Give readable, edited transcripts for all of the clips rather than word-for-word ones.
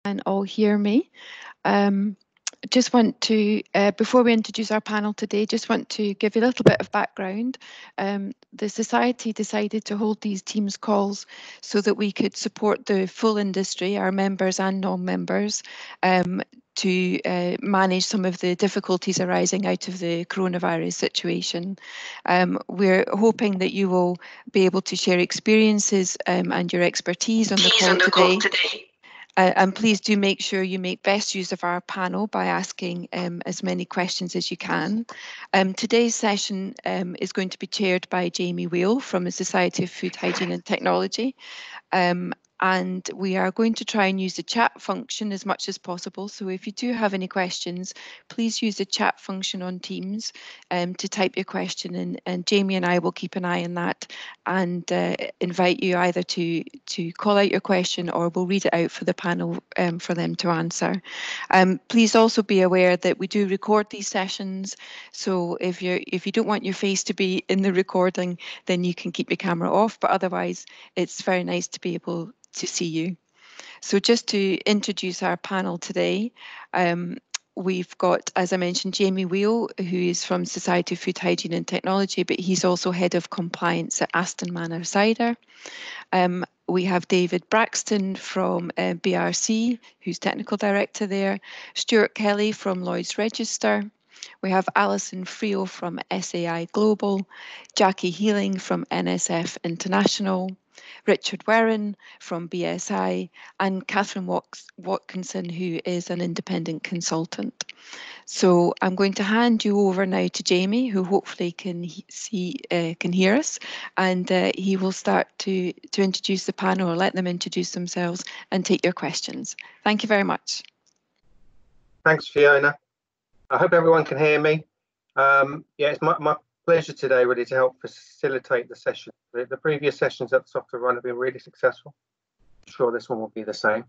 and all hear me. Just want to, before we introduce our panel today, just want to give you a little bit of background. The Society decided to hold these Teams calls so that we could support the full industry, our members and non-members, to manage some of the difficulties arising out of the coronavirus situation. We're hoping that you will be able to share experiences and your expertise on the call today. And please do make sure you make best use of our panel by asking as many questions as you can. Today's session is going to be chaired by Jamie Wheel from the Society of Food Hygiene and Technology. And we are going to try and use the chat function as much as possible. So if you do have any questions, please use the chat function on Teams to type your question in, and Jamie and I will keep an eye on that and invite you either to call out your question, or we'll read it out for the panel for them to answer. Please also be aware that we do record these sessions. So if you don't want your face to be in the recording, then you can keep your camera off, but otherwise it's very nice to be able to see you. So just to introduce our panel today, we've got, as I mentioned, Jamie Wheel, who is from Society of Food Hygiene and Technology, but he's also Head of Compliance at Aston Manor Cider. We have David Braxton from BRC, who's Technical Director there, Stuart Kelly from Lloyd's Register. We have Alison Frio from SAI Global, Jackie Healing from NSF International, Richard Werren from BSI, and Catherine Watkinson, who is an independent consultant. So I'm going to hand you over now to Jamie, who hopefully can hear us, and he will start to introduce the panel, or let them introduce themselves and take your questions. Thank you very much. Thanks, Fiona. I hope everyone can hear me. Yeah, it's my pleasure today really to help facilitate the session. The previous sessions at SOFHT Run have been really successful. I'm sure this one will be the same.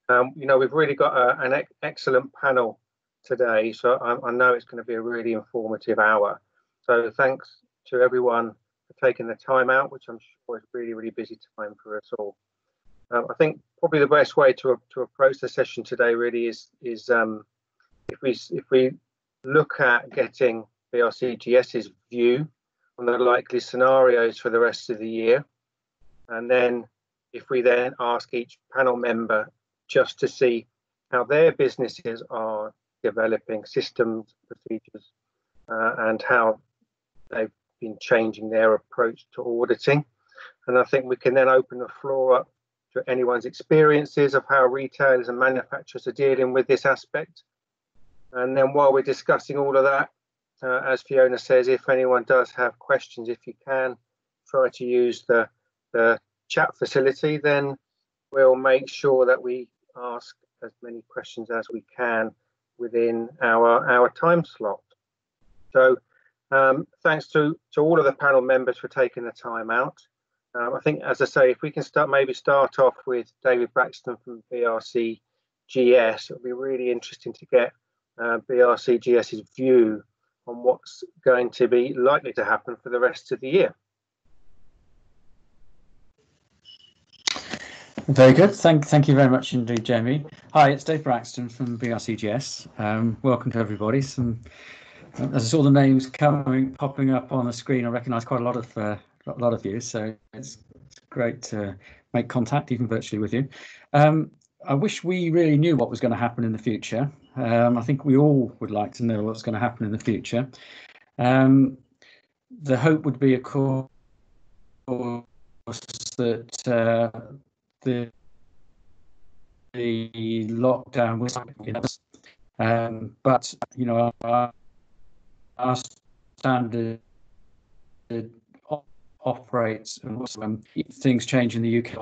You know, we've really got an excellent panel today, so I know it's going to be a really informative hour. So thanks to everyone for taking the time out, which I'm sure is really, really busy time for us all. I think probably the best way to approach the session today really is if we look at getting BRCGS's view on the likely scenarios for the rest of the year, and then if we then ask each panel member just to see how their businesses are developing systems, procedures, and how they've been changing their approach to auditing. And I think we can then open the floor up to anyone's experiences of how retailers and manufacturers are dealing with this aspect. And then while we're discussing all of that, as Fiona says, if anyone does have questions, if you can try to use the chat facility, then we'll make sure that we ask as many questions as we can within our time slot. So thanks to all of the panel members for taking the time out. I think, as I say, if we can start off with David Braxton from BRCGS, it'll be really interesting to get BRCGS's view on what's going to be likely to happen for the rest of the year. Very good. Thank you very much indeed, Jamie. Hi, it's Dave Braxton from BRCGS. Welcome to everybody. As I saw the names popping up on the screen, I recognise quite a lot of you. So it's great to make contact, even virtually, with you. I wish we really knew what was going to happen in the future. I think we all would like to know what's going to happen in the future. The hope would be, of course, that the lockdown was, but you know, our standard operates, and things change in the UK.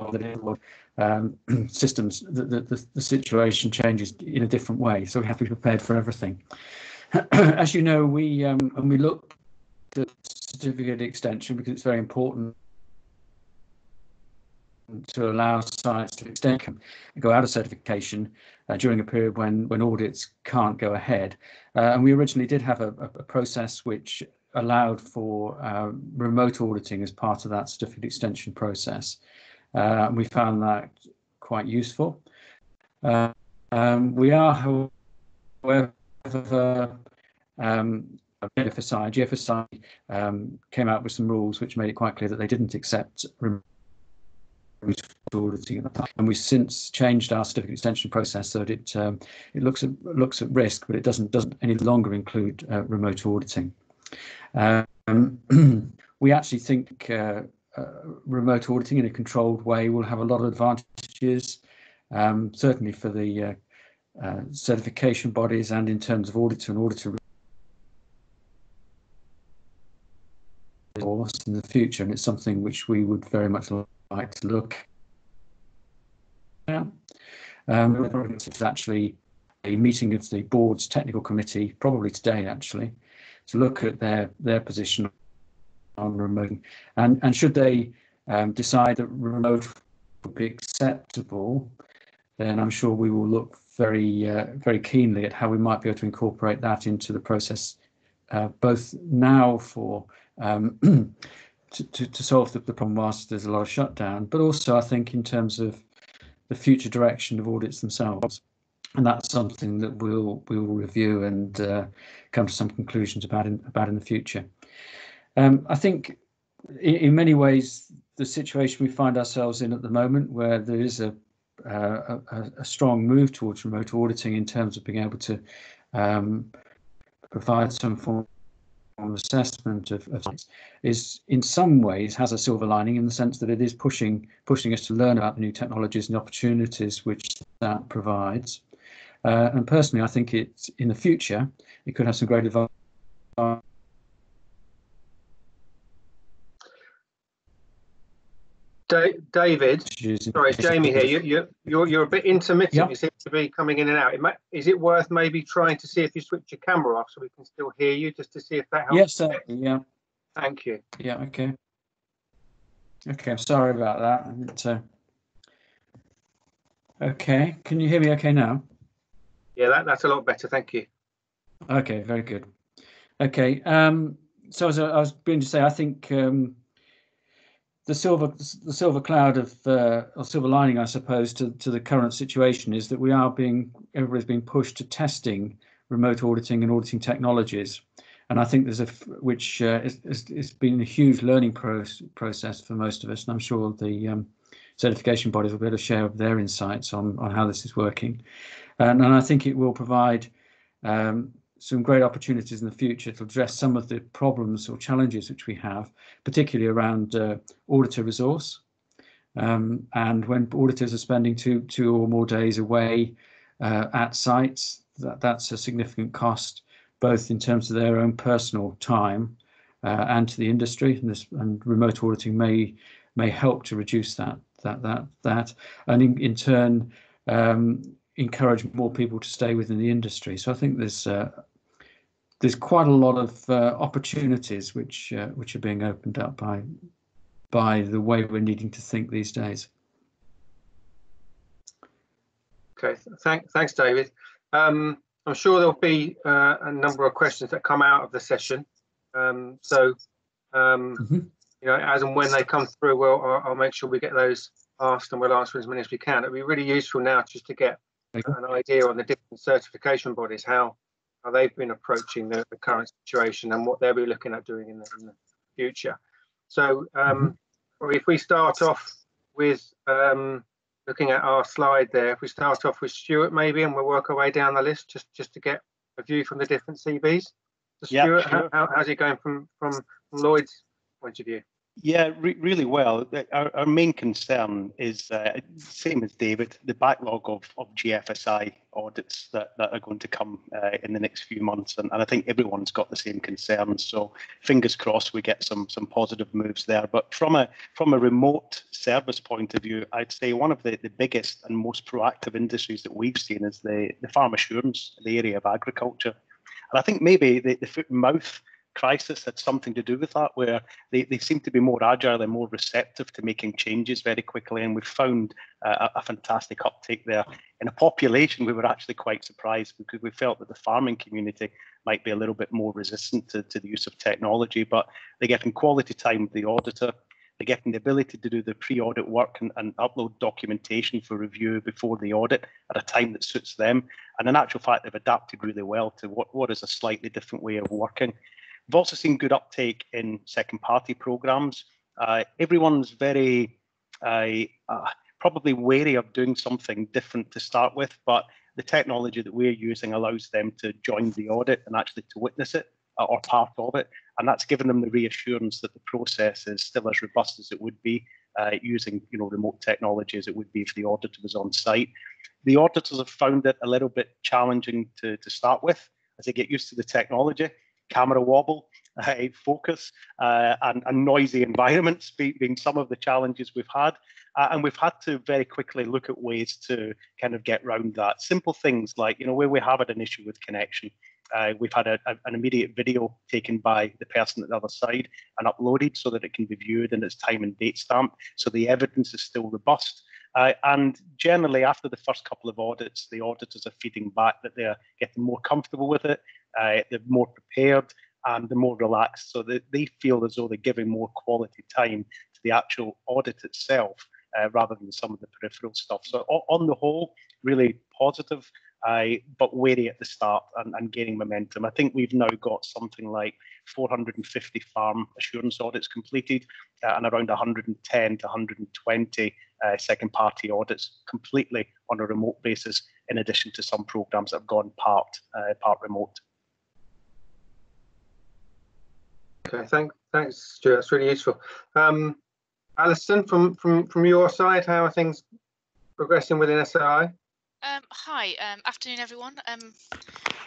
Systems, the situation changes in a different way, so we have to be prepared for everything. As you know, we look at certificate extension because it's very important to allow sites to extend and go out of certification during a period when audits can't go ahead. And we originally did have a process which allowed for remote auditing as part of that certificate extension process. And we found that quite useful. We are, however, GFSI came out with some rules which made it quite clear that they didn't accept remote auditing at the time, and we've since changed our certificate extension process so that it looks at risk, but it doesn't any longer include remote auditing. We actually think remote auditing in a controlled way will have a lot of advantages, certainly for the certification bodies and in terms of auditor and auditor resource in the future, and it's something which we would very much like to look at. It's actually a meeting of the board's technical committee, probably today actually, to look at their position on remote, and should they decide that remote would be acceptable, then I'm sure we will look very keenly at how we might be able to incorporate that into the process, both now for to solve the problem whilst there's a lot of shutdown, but also I think in terms of the future direction of audits themselves. And that's something that we will review and come to some conclusions about in the future. I think in many ways the situation we find ourselves in at the moment, where there is a strong move towards remote auditing in terms of being able to provide some form of assessment of sites, is in some ways has a silver lining in the sense that it is pushing us to learn about the new technologies and opportunities which that provides. And personally, I think it's in the future it could have some great advantage. David, sorry, it's Jamie here. You're a bit intermittent. Yep. You seem to be coming in and out. Is it worth maybe trying to see if you switch your camera off so we can still hear you, just to see if that helps? Yes, certainly. Yeah. Thank you. Yeah. Okay. Okay. I'm sorry about that. Okay. Can you hear me? Okay now. Yeah, that's a lot better. Thank you. Okay. Very good. Okay. So as I was going to say, I think. The silver cloud of or silver lining, I suppose, to the current situation is that everybody's being pushed to testing remote auditing and auditing technologies, and I think there's it's been a huge learning process for most of us, and I'm sure the certification bodies will be able to share their insights on how this is working, and I think it will provide some great opportunities in the future to address some of the problems or challenges which we have, particularly around auditor resource. And when auditors are spending two or more days away at sites, that's a significant cost, both in terms of their own personal time and to the industry. And remote auditing may help to reduce that, and in turn encourage more people to stay within the industry. So I think there's quite a lot of opportunities which are being opened up by the way we're needing to think these days. Okay, thanks, David. I'm sure there'll be a number of questions that come out of the session. You know, as and when they come through, I'll make sure we get those asked, and we'll answer as many as we can. It'd be really useful now just to get an idea on the different certification bodies, how they've been approaching the current situation and what they'll be looking at doing in the future. So if we start off with looking at our slide there, if we start off with Stuart maybe, and we'll work our way down the list just to get a view from the different CVs. So Stuart, sure. How's it going from Lloyd's point of view? Yeah, really well. Our main concern is, same as David, the backlog of GFSI audits that are going to come in the next few months. And I think everyone's got the same concerns. So fingers crossed we get some positive moves there. But from a remote service point of view, I'd say one of the biggest and most proactive industries that we've seen is the farm assurance, the area of agriculture. And I think maybe the foot and mouth crisis had something to do with that, where they seem to be more agile and more receptive to making changes very quickly, and we've found a fantastic uptake there. In a population, we were actually quite surprised because we felt that the farming community might be a little bit more resistant to the use of technology, but they're getting quality time with the auditor. They're getting the ability to do the pre-audit work and upload documentation for review before the audit at a time that suits them. And in actual fact, they've adapted really well to what is a slightly different way of working. We've also seen good uptake in second-party programs. Everyone's very probably wary of doing something different to start with, but the technology that we're using allows them to join the audit and actually to witness it or part of it. And that's given them the reassurance that the process is still as robust as it would be using remote technology as it would be if the auditor was on site. The auditors have found it a little bit challenging to start with as they get used to the technology, camera wobble, focus, and noisy environments being some of the challenges we've had. And we've had to very quickly look at ways to kind of get around that. Simple things like, where we have had an issue with connection, we've had an immediate video taken by the person at the other side and uploaded so that it can be viewed and it's time and date stamped. So the evidence is still robust. And generally, after the first couple of audits, the auditors are feeding back that they're getting more comfortable with it, they're more prepared, and they're more relaxed. So they feel as though they're giving more quality time to the actual audit itself rather than some of the peripheral stuff. So on the whole, really positive, but wary at the start and gaining momentum. I think we've now got something like 450 farm assurance audits completed and around 110 to 120 second-party audits completely on a remote basis, in addition to some programs that have gone part remote. Okay, thanks, Stuart. That's really useful. Alison, from your side, how are things progressing within SOI? Hi, afternoon everyone.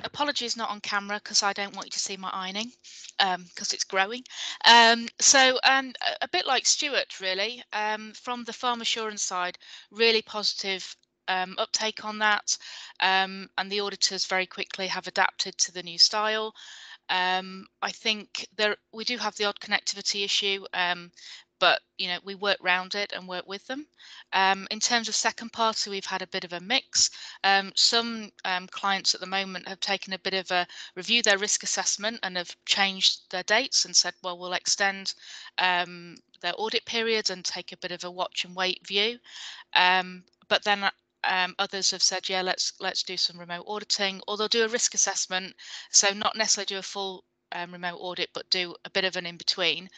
Apologies not on camera because I don't want you to see my ironing because it's growing. So a bit like Stuart really, from the farm assurance side, really positive uptake on that, and the auditors very quickly have adapted to the new style. I think we do have the odd connectivity issue, but we work around it and work with them. In terms of second party, we've had a bit of a mix. Some clients at the moment have taken a bit of a review their risk assessment and have changed their dates and said, well, we'll extend their audit periods and take a bit of a watch and wait view. But then others have said, yeah, let's do some remote auditing, or they'll do a risk assessment, so not necessarily do a full remote audit, but do a bit of an in-between.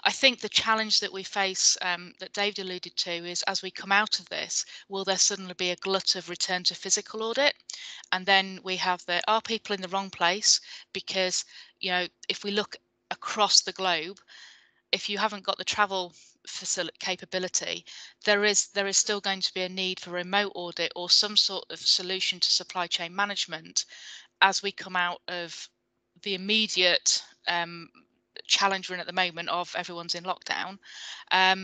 I think the challenge that we face, that Dave alluded to, is as we come out of this, will there suddenly be a glut of return to physical audit? And then we have our people in the wrong place, because if we look across the globe, if you haven't got the travel capability, there is still going to be a need for remote audit or some sort of solution to supply chain management as we come out of the immediate challenge we're in at the moment of everyone's in lockdown.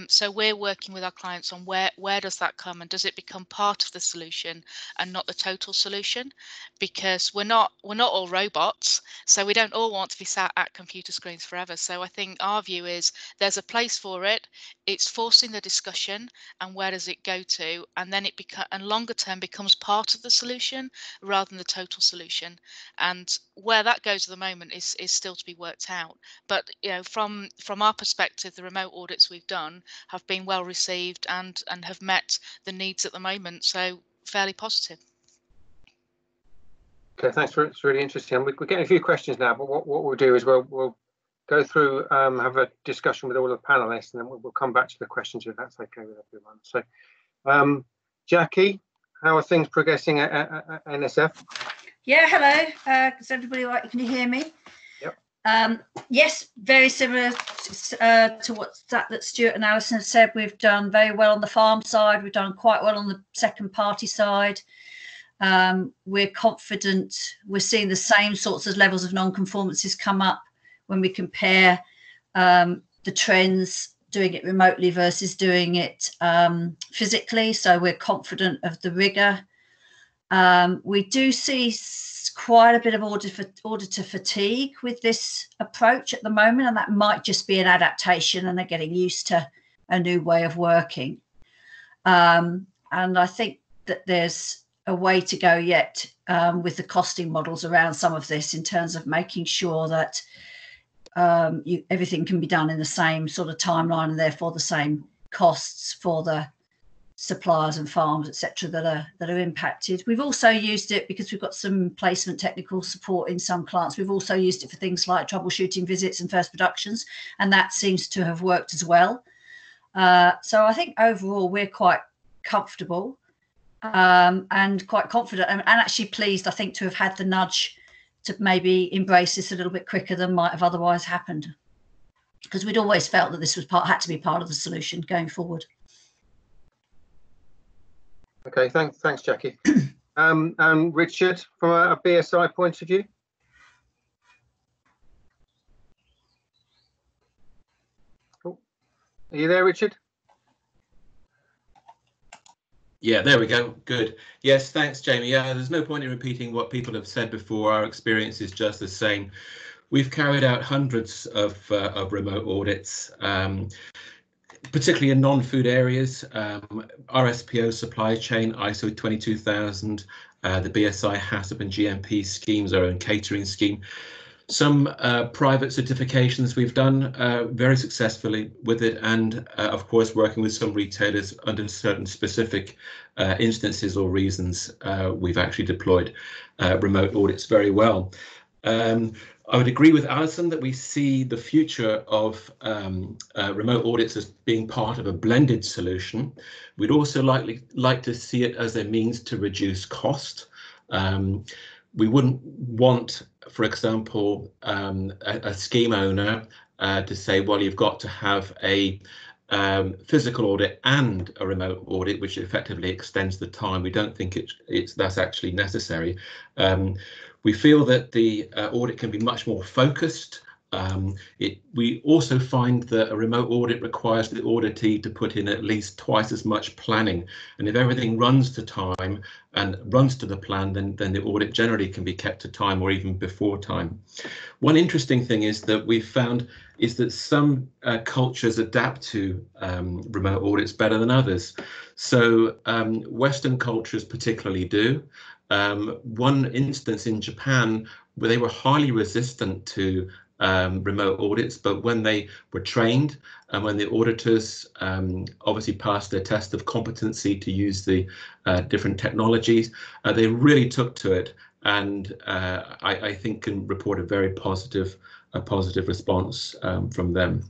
So we're working with our clients on where does that come, and does it become part of the solution and not the total solution? Because we're not all robots, so we don't all want to be sat at computer screens forever. So I think our view is there's a place for it. It's forcing the discussion, and where does it go to? And then and longer term becomes part of the solution rather than the total solution. And where that goes at the moment is still to be worked out. But from our perspective, the remote audits we've done have been well received and have met the needs at the moment. So fairly positive. Okay, thanks. It's really interesting. We're getting a few questions now, but what we'll do is we'll go through, have a discussion with all the panelists, and then we'll come back to the questions if that's okay with everyone. So, Jackie, how are things progressing at NSF? Yeah, hello. Is everybody right? Can you hear me? Yep. Yes, very similar to what that Stuart and Alison have said. We've done very well on the farm side. We've done quite well on the second party side. We're confident we're seeing the same sorts of levels of non-conformances come up when we compare the trends doing it remotely versus doing it physically. So we're confident of the rigour. We do see quite a bit of auditor fatigue with this approach at the moment, and that might just be an adaptation and they're getting used to a new way of working. And I think that there's a way to go yet with the costing models around some of this, in terms of making sure that everything can be done in the same sort of timeline, and therefore the same costs for the suppliers and farms, etc., that are impacted. We've also used it because we've got some placement technical support in some clients. We've also used it for things like troubleshooting visits and first productions, and that seems to have worked as well. So I think overall we're quite comfortable and quite confident, and actually pleased, I think, to have had the nudge to maybe embrace this a little bit quicker than might have otherwise happened, because we'd always felt that this was had to be part of the solution going forward. Okay, thanks, Jackie. And Richard, from a BSI point of view? Oh, are you there, Richard? Yeah, there we go. Good. Yes, thanks, Jamie. Yeah, there's no point in repeating what people have said before. Our experience is just the same. We've carried out hundreds of remote audits, particularly in non-food areas, RSPO supply chain, ISO 22000, the BSI HACCP and GMP schemes, our own catering scheme. Some private certifications we've done very successfully with it, and of course working with some retailers under certain specific instances or reasons, we've actually deployed remote audits very well. I would agree with Alison that we see the future of remote audits as being part of a blended solution. We'd also like to see it as a means to reduce cost. We wouldn't want, for example, a scheme owner to say, well, you've got to have a physical audit and a remote audit, which effectively extends the time. We don't think that's actually necessary. We feel that the audit can be much more focused. We also find that a remote audit requires the auditee to put in at least twice as much planning. And if everything runs to time and runs to the plan, then the audit generally can be kept to time or even before time. One interesting thing is that we've found is that some cultures adapt to remote audits better than others. So Western cultures particularly do. One instance in Japan where they were highly resistant to remote audits, but when they were trained and when the auditors obviously passed their test of competency to use the different technologies, they really took to it, and I think can report a very positive response from them.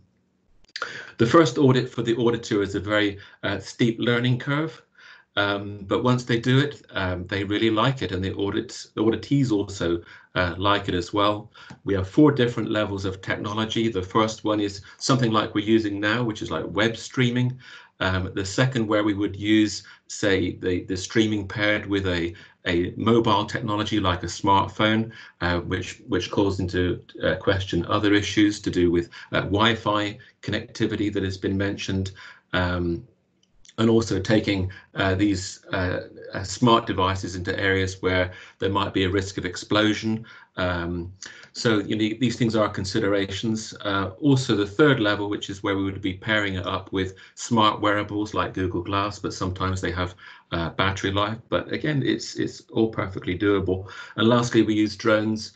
The first audit for the auditor is a very steep learning curve. But once they do it, they really like it, and the auditees also like it as well. We have 4 different levels of technology. The first one is something like we're using now, which is like web streaming. The second, where we would use, say, the streaming paired with a mobile technology like a smartphone, which calls into question other issues to do with Wi-Fi connectivity that has been mentioned. And also taking these smart devices into areas where there might be a risk of explosion. So these things are considerations. Also the third level, which is where we would be pairing it up with smart wearables like Google Glass, but sometimes they have battery life. But again, it's all perfectly doable. And lastly, we use drones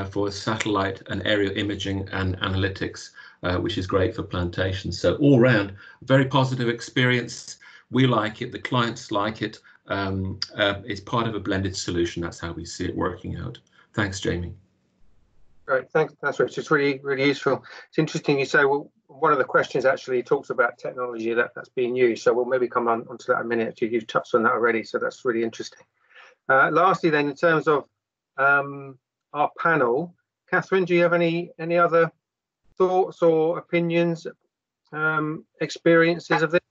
for satellite and aerial imaging and analytics, which is great for plantations. So all round, very positive experience. We like it, the clients like it. It's part of a blended solution. That's how we see it working out. Thanks, Jamie. Great, thanks, Rich. It's really useful. It's interesting you say, well, one of the questions actually talks about technology that's being used. So we'll maybe come on to that in a minute. You've touched on that already, so that's really interesting. Lastly, then, in terms of our panel, Catherine, do you have any other thoughts or opinions, experiences of this?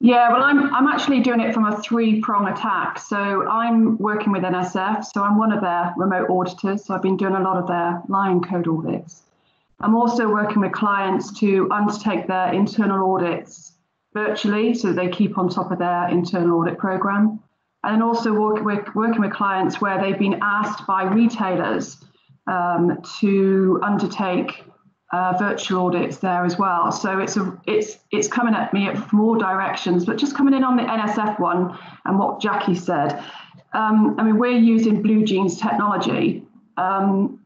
Yeah, well, I'm actually doing it from a 3-prong attack. So I'm working with NSF, so I'm one of their remote auditors. So I've been doing a lot of their line code audits. I'm also working with clients to undertake their internal audits virtually, so they keep on top of their internal audit program. And then also working with clients where they've been asked by retailers to undertake virtual audits there as well. So it's coming at me from all directions, but just coming in on the NSF one and what Jackie said. I mean, we're using Blue Jeans technology, and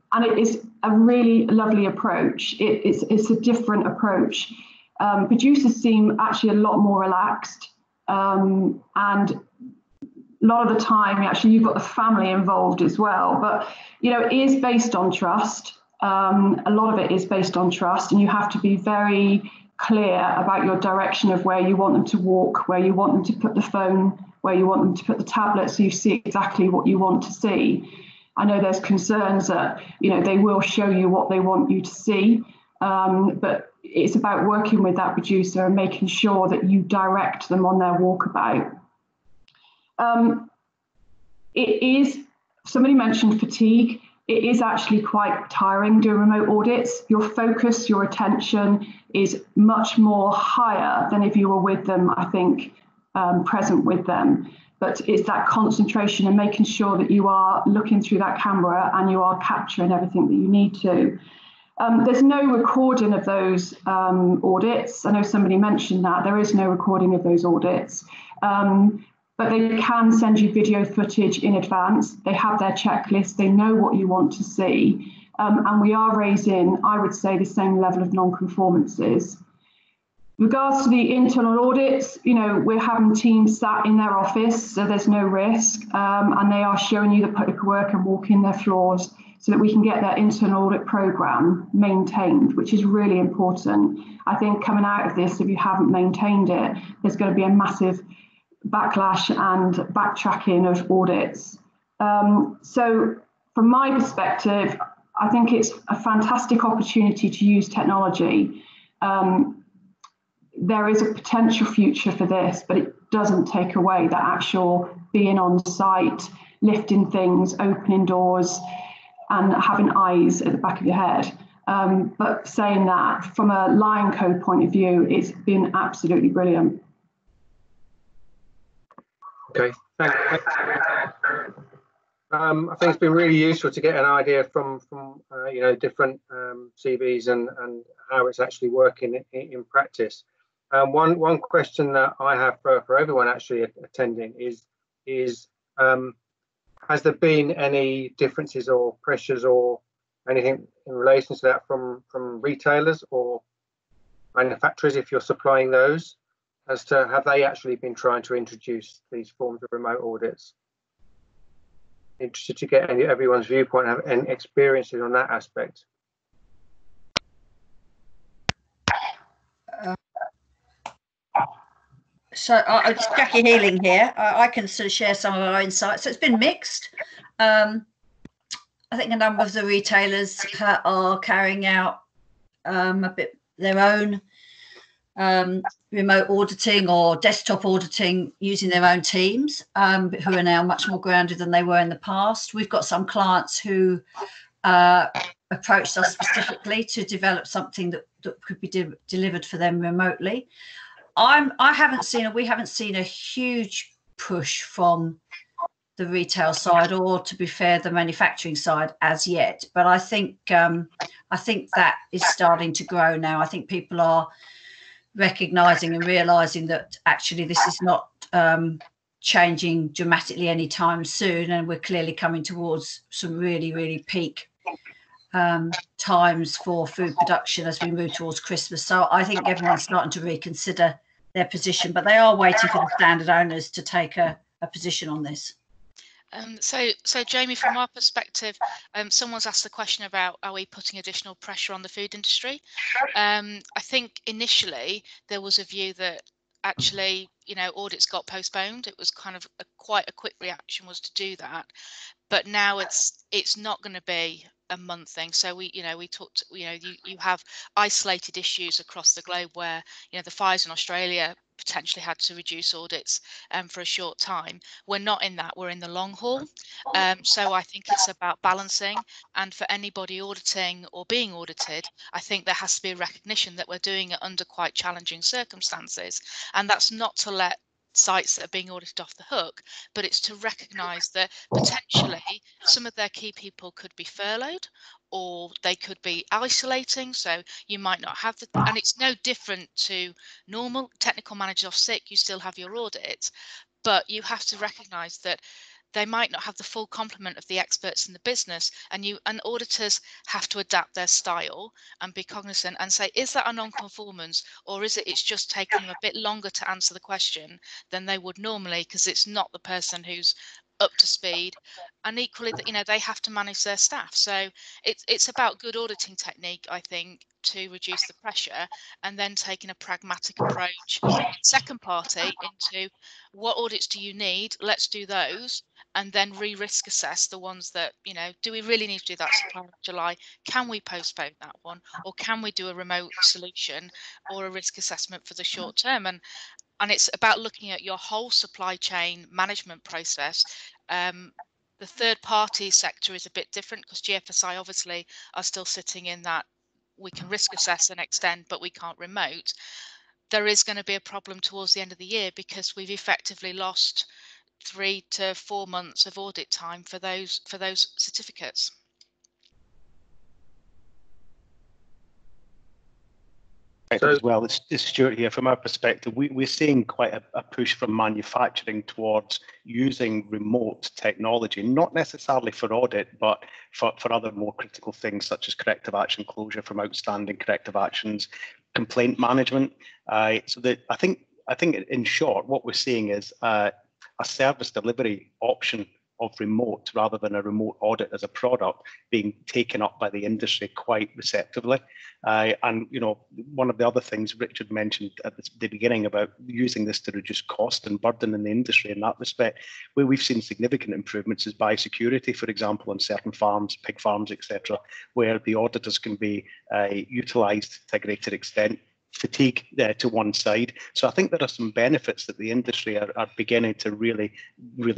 a really lovely approach. It's a different approach. Producers seem actually a lot more relaxed, and a lot of the time, actually, you've got the family involved as well. But it is based on trust. A lot of it is based on trust, and you have to be very clear about your direction of where you want them to walk, where you want them to put the phone, where you want them to put the tablet, so you see exactly what you want to see. I know there's concerns that they will show you what they want you to see, but it's about working with that producer and making sure that you direct them on their walkabout. It is, somebody mentioned fatigue. It is actually quite tiring doing remote audits. Your focus, your attention is much more higher than if you were with them, I think, present with them. But it's that concentration and making sure that you are looking through that camera and you are capturing everything that you need to. There's no recording of those audits. I know somebody mentioned that. There is no recording of those audits. But they can send you video footage in advance. They have their checklist. They know what you want to see. And we are raising, I would say, the same level of non-conformances. Regards to the internal audits, we're having teams sat in their office, so there's no risk. And they are showing you the paperwork and walking their floors so that we can get that internal audit programme maintained, which is really important. I think coming out of this, if you haven't maintained it, there's going to be a massive backlash and backtracking of audits. So from my perspective, I think it's a fantastic opportunity to use technology. There is a potential future for this, but it doesn't take away the actual being on site, lifting things, opening doors, and having eyes at the back of your head. But saying that, from a line code point of view, it's been absolutely brilliant. Okay, thanks. I think it's been really useful to get an idea from different CVs and how it's actually working in practice. One question that I have for everyone actually attending is has there been any differences or pressures or anything in relation to that from retailers or manufacturers, if you're supplying those, as to have they actually been trying to introduce these forms of remote audits? Interested to get everyone's viewpoint and experiences on that aspect. So it's Jackie Healing here. I can sort of share some of our insights. So it's been mixed. I think a number of the retailers are carrying out a bit their own remote auditing or desktop auditing using their own teams, who are now much more grounded than they were in the past. We've got some clients who approached us specifically to develop something that could be delivered for them remotely. We haven't seen a huge push from the retail side, or to be fair, the manufacturing side as yet. But I think that is starting to grow now. I think people are recognizing and realizing that actually this is not changing dramatically anytime soon, and we're clearly coming towards some really, really peak times for food production as we move towards Christmas. So I think everyone's starting to reconsider their position, but they are waiting for the standard owners to take a position on this. So Jamie, from our perspective, someone's asked the question about, are we putting additional pressure on the food industry? I think initially there was a view that actually, audits got postponed. It was kind of quite a quick reaction was to do that, but now it's not going to be a month thing. So we talked, you have isolated issues across the globe where, the fires in Australia potentially had to reduce audits for a short time. We're not in that, we're in the long haul. So I think it's about balancing, and for anybody auditing or being audited, I think there has to be a recognition that we're doing it under quite challenging circumstances, and that's not to let sites that are being audited off the hook, but it's to recognise that potentially some of their key people could be furloughed, or they could be isolating, so you might not have and it's no different to normal. Technical managers off sick, you still have your audit, but you have to recognise that they might not have the full complement of the experts in the business, and auditors have to adapt their style and be cognizant and say, is that a non-conformance, or is it's just taking them a bit longer to answer the question than they would normally because it's not the person who's up to speed. And equally, that, you know, they have to manage their staff. So it's about good auditing technique, I think, to reduce the pressure, and then taking a pragmatic approach in second party into what audits do you need, let's do those, and then risk assess the ones that, you know, do we really need to do that supplier in July? Can we postpone that one, or can we do a remote solution or a risk assessment for the short term? And it's about looking at your whole supply chain management process. The third party sector is a bit different because GFSI obviously are still sitting in that we can risk assess and extend, but we can't remote. There is going to be a problem towards the end of the year because we've effectively lost 3 to 4 months of audit time for those certificates. So, as well, it's Stuart here. From our perspective, we're seeing quite a push from manufacturing towards using remote technology, not necessarily for audit, but for other more critical things such as corrective action closure from outstanding corrective actions, complaint management. So that I think in short, what we're seeing is a service delivery option of remote rather than a remote audit as a product being taken up by the industry quite receptively. And, you know, one of the other things Richard mentioned at the beginning about using this to reduce cost and burden in the industry in that respect, where we've seen significant improvements is biosecurity, for example, on certain farms, pig farms, etc., where the auditors can be utilised to a greater extent. Fatigue to one side. So I think there are some benefits that the industry are beginning to really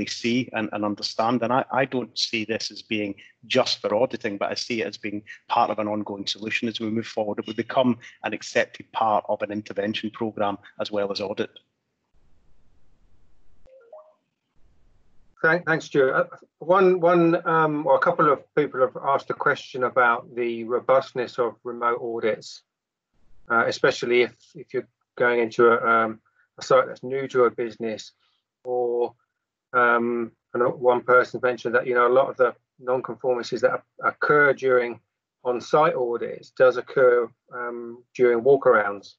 see and understand. And I don't see this as being just for auditing, but I see it as being part of an ongoing solution as we move forward. It will become an accepted part of an intervention programme as well as audit. Thanks, Stuart. Or a couple of people have asked a question about the robustness of remote audits. Especially if you're going into a site that's new to a business, or I know one person mentioned that, you know, a lot of the non-conformances that occur during on-site audits does occur during walkarounds.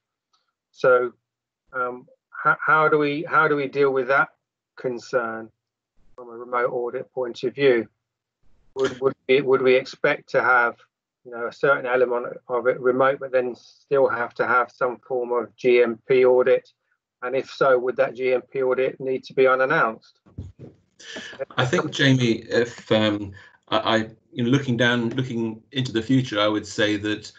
So how do we deal with that concern from a remote audit point of view? Would we expect to have, you know, a certain element of it remote, but then still have to have some form of GMP audit? And if so, would that GMP audit need to be unannounced? I think, Jamie, if looking into the future, I would say that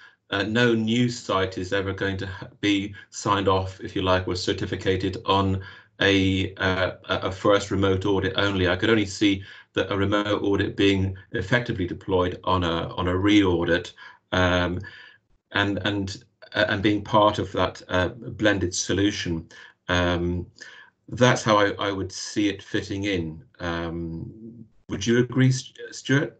no new site is ever going to be signed off, if you like, or certificated on a first remote audit only. I could only see that a remote audit being effectively deployed on a re-audit and being part of that blended solution. That's how I would see it fitting in. Would you agree, Stuart?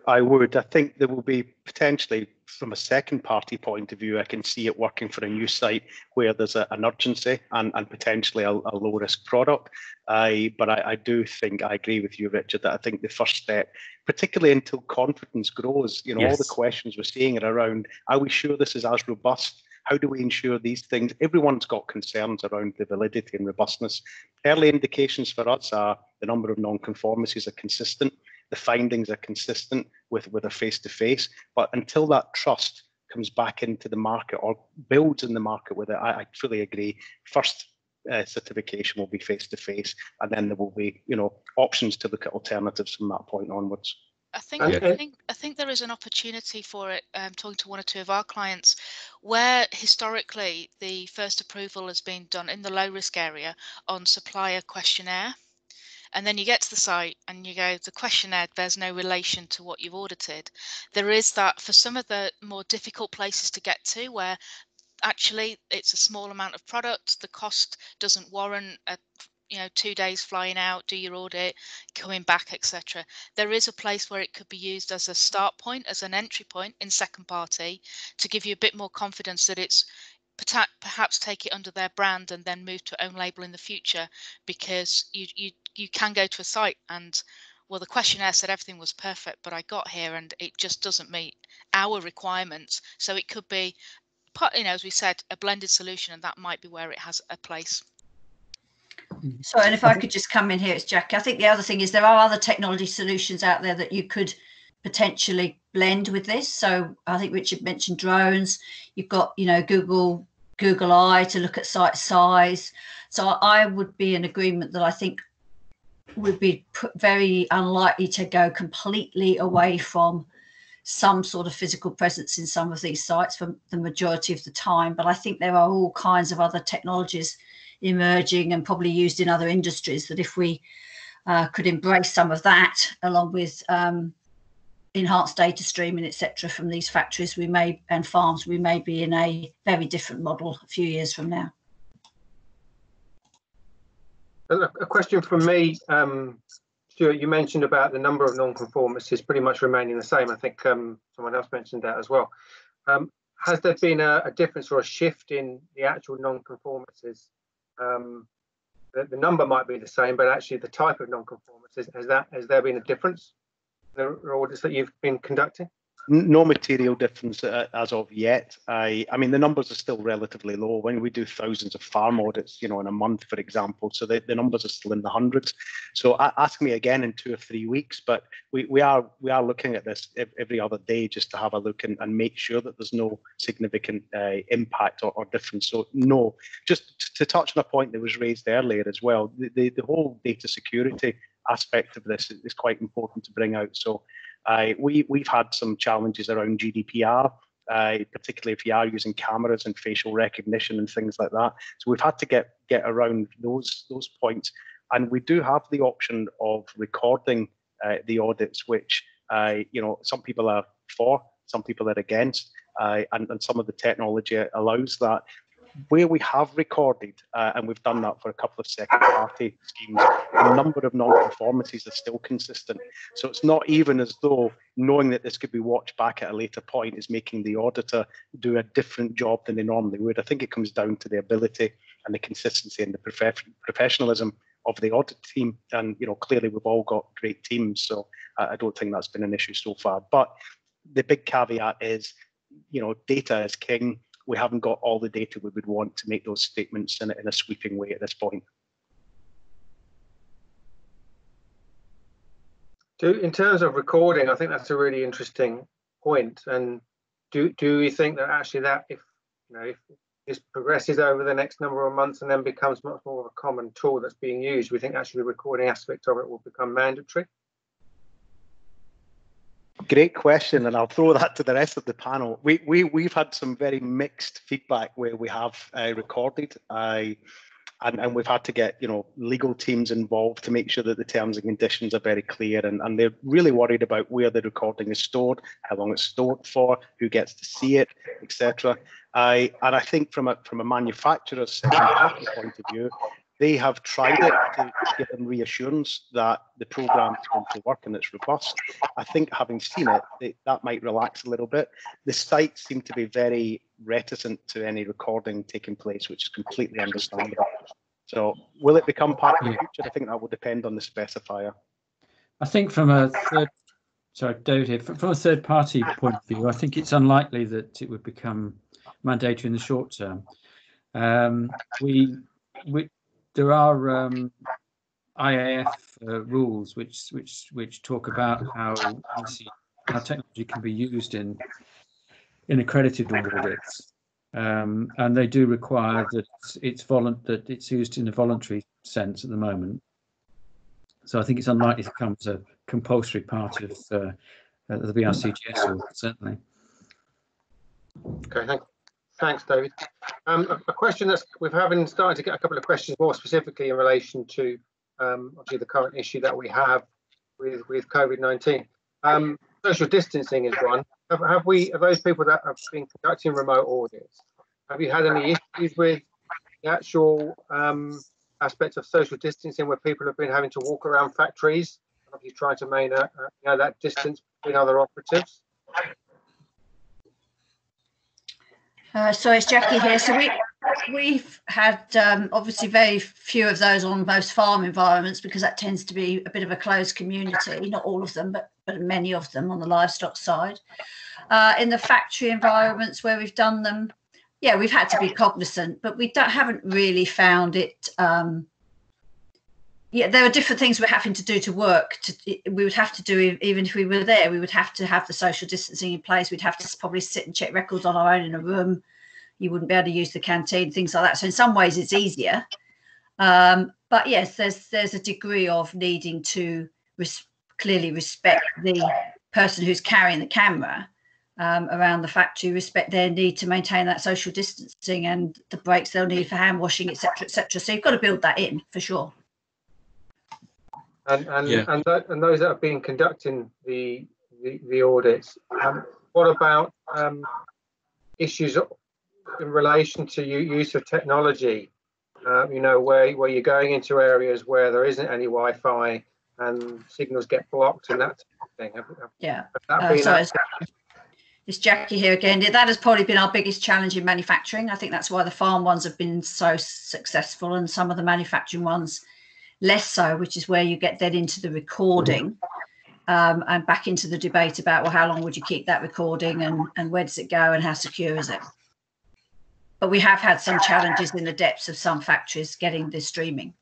I would. I think there will be potentially, from a second party point of view, I can see it working for a new site where there's an urgency and potentially a low risk product. But I do think, I agree with you, Richard, that I think the first step, particularly until confidence grows, you know, yes, all the questions we're seeing are around, are we sure this is as robust? How do we ensure these things? Everyone's got concerns around the validity and robustness. Early indications for us are the number of non-conformances are consistent. The findings are consistent with a face-to-face, but until that trust comes back into the market or builds in the market with it, I fully agree. First certification will be face-to-face, and then there will be, you know, options to look at alternatives from that point onwards. I think there is an opportunity for it. Talking to one or two of our clients, where historically the first approval has been done in the low risk area on supplier questionnaire. And then you get to the site and you go, the questionnaire bears no relation to what you've audited. There is that for some of the more difficult places to get to, where actually it's a small amount of product, the cost doesn't warrant 2 days flying out, do your audit, coming back, etc. There is a place where it could be used as a start point, as an entry point in second party, to give you a bit more confidence that it's perhaps take it under their brand and then move to own label in the future, because you you can go to a site and, well, the questionnaire said everything was perfect, but I got here and it just doesn't meet our requirements. So it could be, as we said, a blended solution, and that might be where it has a place. So, and if I could just come in here, it's Jackie. I think the other thing is there are other technology solutions out there that you could potentially blend with this. So I think Richard mentioned drones. You've got, Google Eye to look at site size. So I would be in agreement that I think would be very unlikely to go completely away from some sort of physical presence in some of these sites for the majority of the time. But I think there are all kinds of other technologies emerging and probably used in other industries that if we could embrace some of that along with enhanced data streaming, etc., from these factories and farms, we may be in a very different model a few years from now. A question from me, Stuart, you mentioned about the number of non-conformances pretty much remaining the same. I think someone else mentioned that as well. Has there been a difference or a shift in the actual non-conformances? The number might be the same, but actually the type of non-conformances, has there been a difference in the audits that you've been conducting? No material difference as of yet. I mean, the numbers are still relatively low. When we do thousands of farm audits, in a month, for example, so the numbers are still in the hundreds. So ask me again in 2 or 3 weeks, but we are looking at this every other day just to have a look and make sure that there's no significant impact or difference. So no, just to touch on a point that was raised earlier as well, the whole data security aspect of this is quite important to bring out. So we've had some challenges around GDPR, particularly if you are using cameras and facial recognition and things like that. So we've had to get around those points, and we do have the option of recording the audits, which some people are for, some people are against, and some of the technology allows that. Where we have recorded, and we've done that for a couple of second-party schemes, the number of non-conformities are still consistent. So it's not even as though knowing that this could be watched back at a later point is making the auditor do a different job than they normally would. I think it comes down to the ability and the consistency and the professionalism of the audit team. And clearly we've all got great teams, so I don't think that's been an issue so far. But the big caveat is, data is king. We haven't got all the data we would want to make those statements in a sweeping way at this point. In terms of recording, I think that's a really interesting point. And do we think that actually if this progresses over the next number of months and then becomes much more of a common tool that's being used, we think actually the recording aspect of it will become mandatory? Great question, and I'll throw that to the rest of the panel. We've had some very mixed feedback where we have recorded, and we've had to get legal teams involved to make sure that the terms and conditions are very clear, and they're really worried about where the recording is stored, how long it's stored for, who gets to see it, etc. And I think from a manufacturer's point of view, they have tried it to give them reassurance that the program is going to work and it's robust. I think having seen it, that might relax a little bit. The sites seem to be very reticent to any recording taking place, which is completely understandable. So will it become part of the future? I think that will depend on the specifier. I think from a David here, from a third party point of view, I think it's unlikely that it would become mandatory in the short term. There are IAF rules which talk about how technology can be used in accredited audits, and they do require that it's used in a voluntary sense at the moment. So I think it's unlikely to come as a compulsory part of the BRCGS audit, certainly. Okay, thanks, David. A question that we've started to get a couple of questions more specifically in relation to obviously the current issue that we have with COVID-19. Social distancing is one. Have those people that have been conducting remote audits, have you had any issues with the actual aspects of social distancing where people have been having to walk around factories? Have you tried to maintain that distance between other operatives? So it's Jackie here. So We've had obviously very few of those on most farm environments, because that tends to be a bit of a closed community. Not all of them, but many of them on the livestock side. In the factory environments where we've done them, yeah, we've had to be cognizant, but we haven't really found it. Yeah, there are different things we're having to do to work. We would have to do, even if we were there, we would have to have the social distancing in place. We'd have to probably sit and check records on our own in a room. You wouldn't be able to use the canteen, things like that. So in some ways it's easier. But yes, there's a degree of needing to clearly respect the person who's carrying the camera around the factory, respect their need to maintain that social distancing and the breaks they'll need for hand washing, etc., etc. So you've got to build that in for sure. And those that have been conducting the audits, what about issues in relation to use of technology? You know, where you're going into areas where there isn't any Wi-Fi and signals get blocked and that type of thing. Yeah. It's Jackie here again. That has probably been our biggest challenge in manufacturing. I think that's why the farm ones have been so successful, and some of the manufacturing ones less so, which is where you get then into the recording and back into the debate about, well, how long would you keep that recording and where does it go and how secure is it? But we have had some challenges in the depths of some factories getting this streaming.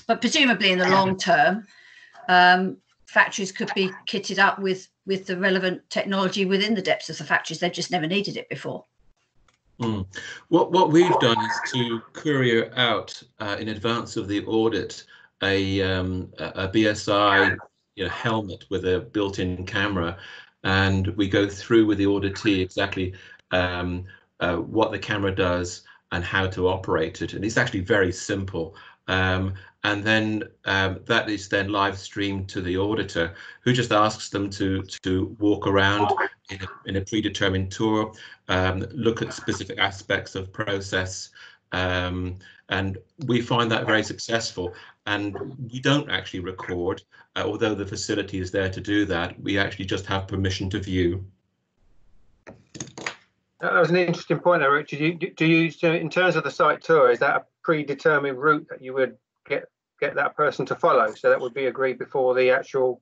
But presumably in the long term, factories could be kitted up with the relevant technology within the depths of the factories. They've just never needed it before. What we've done is to courier out in advance of the audit a BSI helmet with a built-in camera, and we go through with the auditee exactly what the camera does and how to operate it, and it's actually very simple. And then that is then live streamed to the auditor, who just asks them to walk around in a predetermined tour, look at specific aspects of process, and we find that very successful. And we don't actually record, although the facility is there to do that. We actually just have permission to view. That was an interesting point there, Richard. Do you, in terms of the site tour, is that a predetermined route that you would get that person to follow? So that would be agreed before the actual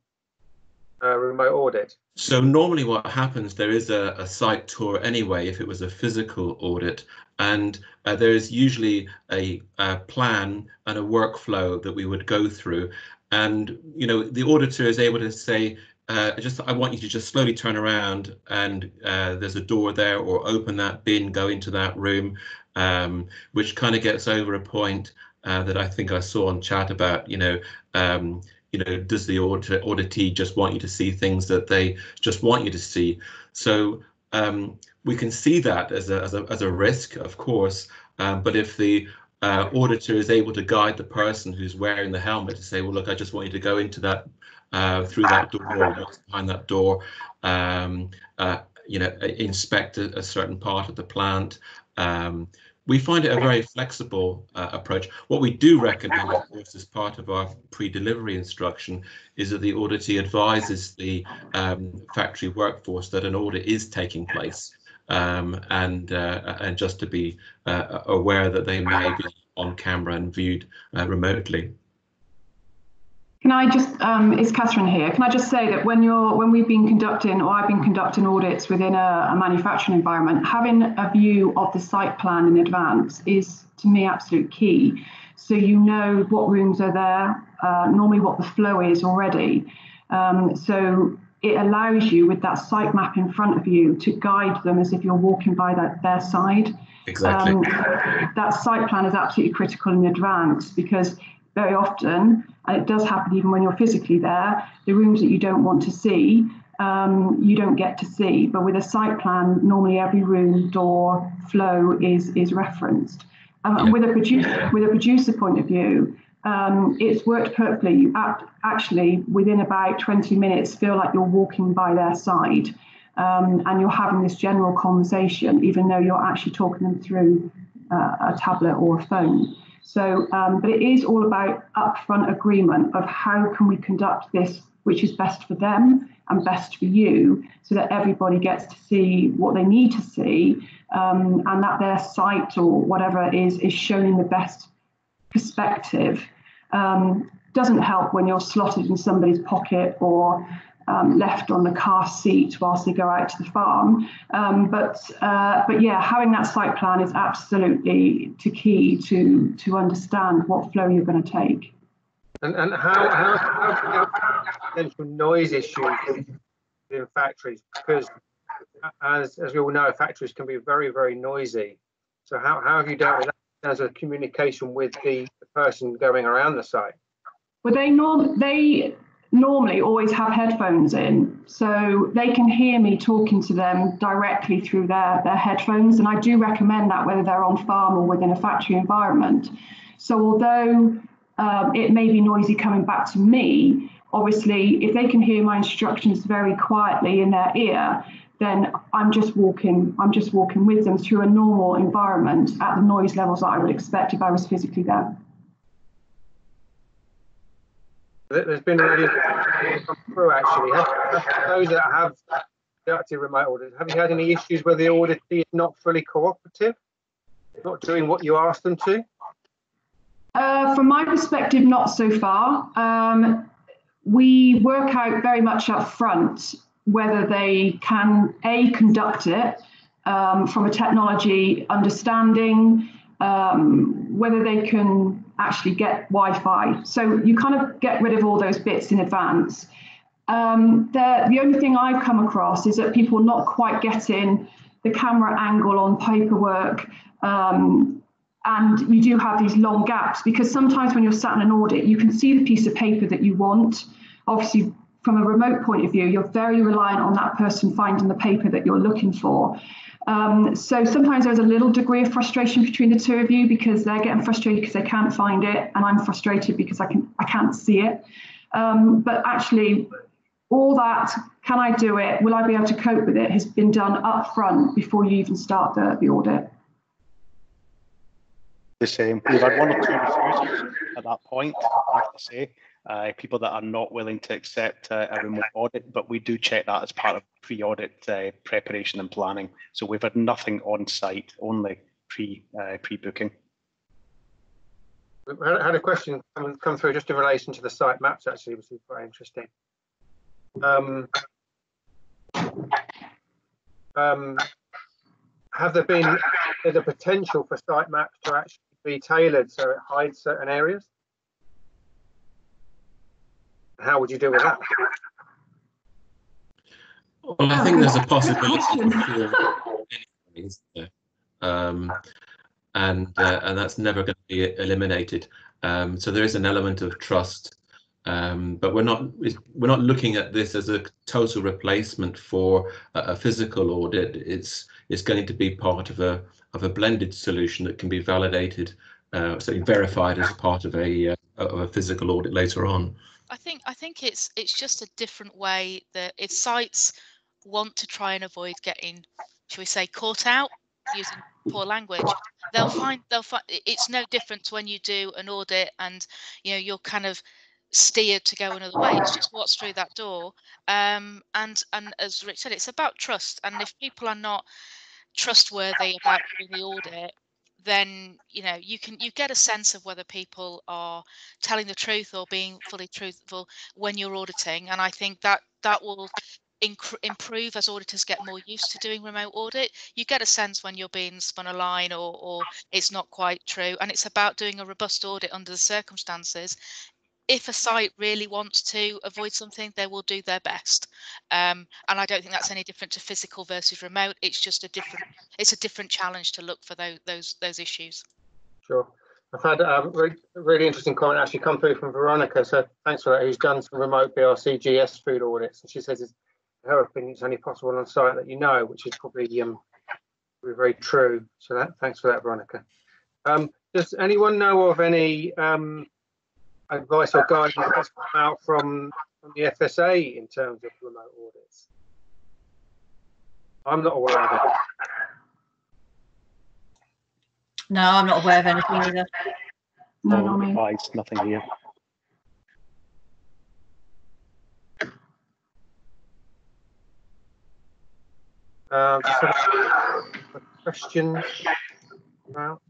remote audit? So normally what happens, there is a site tour anyway, if it was a physical audit, and there is usually a plan and a workflow that we would go through. And, the auditor is able to say, I want you to just slowly turn around and there's a door there, or open that bin, go into that room, which kind of gets over a point that I think I saw on chat about, does the auditee just want you to see things that they just want you to see? So we can see that as a risk, of course, but if the auditor is able to guide the person who's wearing the helmet to say, well, look, I just want you to go into that through that door, or what's behind that door, inspect a certain part of the plant. We find it a very flexible approach. What we do recommend, of course, as part of our pre-delivery instruction, is that the auditee advises the factory workforce that an audit is taking place, and just to be aware that they may be on camera and viewed remotely. Can I just, it's Catherine here. Can I just say that when we've been conducting, or I've been conducting audits within a manufacturing environment, having a view of the site plan in advance is, to me, absolute key. So you know what rooms are there, normally what the flow is already. So it allows you, with that site map in front of you, to guide them as if you're walking by their side. Exactly. That site plan is absolutely critical in advance, because very often, and it does happen even when you're physically there, the rooms that you don't want to see, you don't get to see. But with a site plan, normally every room, door, flow is referenced. And with a producer point of view, it's worked perfectly. You actually, within about 20 minutes, feel like you're walking by their side, and you're having this general conversation, even though you're actually talking them through a tablet or a phone. So, but it is all about upfront agreement of how can we conduct this which is best for them and best for you, so that everybody gets to see what they need to see, and that their site or whatever is shown in the best perspective. Doesn't help when you're slotted in somebody's pocket or left on the car seat whilst they go out to the farm. But yeah, having that site plan is absolutely key to understand what flow you're going to take. And how potential noise issues in factories, because as we all know, factories can be very, very noisy. So how have you dealt with that in terms of communication with the person going around the site? Well, they normally always have headphones in, so they can hear me talking to them directly through their headphones, and I do recommend that whether they're on farm or within a factory environment. So although it may be noisy coming back to me, obviously if they can hear my instructions very quietly in their ear, then I'm just walking with them through a normal environment at the noise levels that I would expect if I was physically there. There's been already come through actually. Those that have conducted remote audits, have you had any issues where the auditee is not fully cooperative, not doing what you asked them to? From my perspective, not so far. We work out very much up front whether they can conduct it from a technology understanding, whether they can actually get Wi-Fi. So you kind of get rid of all those bits in advance. The only thing I've come across is that people not quite getting the camera angle on paperwork, and you do have these long gaps, because sometimes when you're sat in an audit, you can see the piece of paper that you want. Obviously, from a remote point of view, you're very reliant on that person finding the paper that you're looking for. So sometimes there's a little degree of frustration between the two of you, because they're getting frustrated because they can't find it, and I'm frustrated because I can't see it. But actually, all that, can I do it? Will I be able to cope with it? Has been done up front before you even start the audit. The same. We've had one or two refusals at that point, I have to say. People that are not willing to accept a remote audit, but we do check that as part of pre-audit preparation and planning. So we've had nothing on site, only pre-booking. I had a question come through just in relation to the site maps, actually, which is quite interesting. Have there been the potential for site maps to actually be tailored so it hides certain areas? How would you deal with that? Well, I think there's a possibility and that's never going to be eliminated. So there is an element of trust, but we're not looking at this as a total replacement for a physical audit. It's going to be part of a blended solution that can be validated, so verified as part of a physical audit later on. I think it's just a different way that if sites want to try and avoid getting, shall we say, caught out, using poor language, they'll find it's no different to when you do an audit and you're kind of steered to go another way. It's just what's through that door. And as Rick said, it's about trust. And if people are not trustworthy about doing the audit, then you get a sense of whether people are telling the truth or being fully truthful when you're auditing. And I think that will improve as auditors get more used to doing remote audit. You get a sense when you're being spun a line or it's not quite true. And it's about doing a robust audit under the circumstances. If a site really wants to avoid something, they will do their best. And I don't think that's any different to physical versus remote. It's just a different challenge to look for those issues. Sure. I've had a really interesting comment actually come through from Veronica. So thanks for that. Who's done some remote BRCGS food audits, and she says in her opinion it's only possible on site that which is probably very true. So thanks for that, Veronica. Does anyone know of any advice or guidance that's come out from the FSA in terms of remote audits? I'm not aware of it. No, I'm not aware of anything either. No, not me. Advice, nothing here. Just have a question about.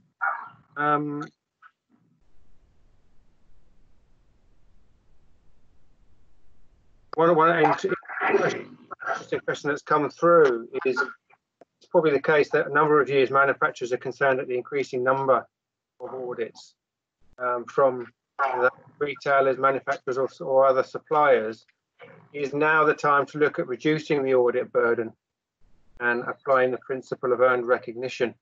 One interesting question that's come through is, it's probably the case that a number of years manufacturers are concerned at the increasing number of audits from retailers, manufacturers, or other suppliers. Is now the time to look at reducing the audit burden and applying the principle of earned recognition?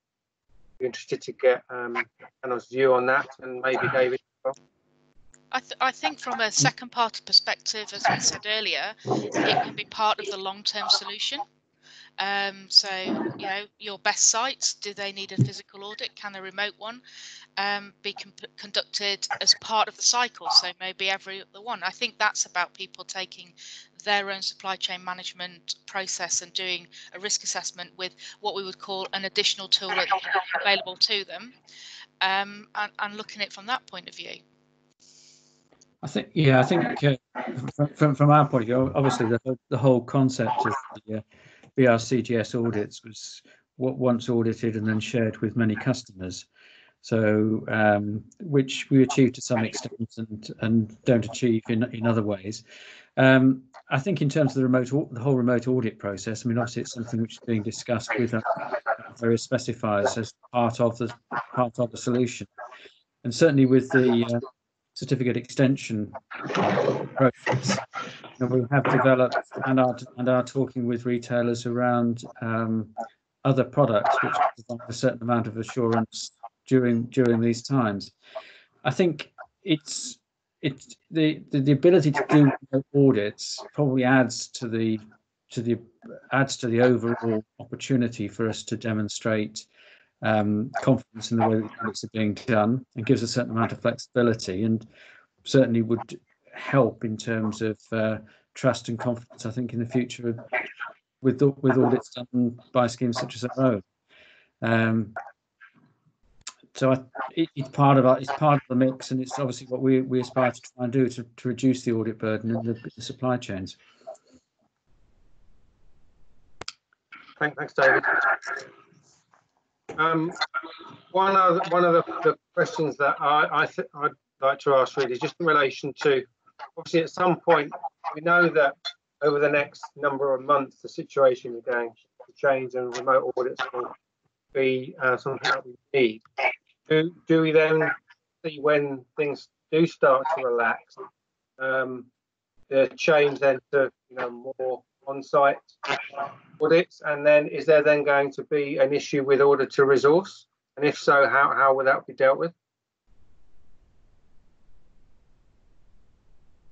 Be interested to get Hannah's view on that, and maybe David as well. I think from a second party perspective, as we said earlier, it can be part of the long-term solution. So, you know, your best sites, do they need a physical audit? Can a remote one be conducted as part of the cycle? So maybe every other one. I think that's about people taking their own supply chain management process and doing a risk assessment with what we would call an additional tool available to them, and looking at it from that point of view. I think from our point of view, obviously the whole concept of the BRCGS audits was what once audited and then shared with many customers. So which we achieve to some extent and don't achieve in other ways. I think in terms of the whole remote audit process, I mean, obviously it's something which is being discussed with various specifiers as part of the solution, and certainly with the certificate extension process, and we have developed and are talking with retailers around other products which provide a certain amount of assurance during these times. I think it's the ability to do audits probably adds to the overall opportunity for us to demonstrate confidence in the way that audits are being done, and gives a certain amount of flexibility, and certainly would help in terms of trust and confidence, I think, in the future with audits done by schemes such as our own. So it's part of the mix, and it's obviously what we aspire to try and do to reduce the audit burden in the supply chains. Thanks, David. One of the questions that I'd like to ask really is just in relation to, obviously at some point we know that over the next number of months the situation is going to change and remote audits will be something that we need. Do we then see, when things do start to relax, the change then to more on-site audits, and then is there then going to be an issue with auditor resource, and if so, how will that be dealt with?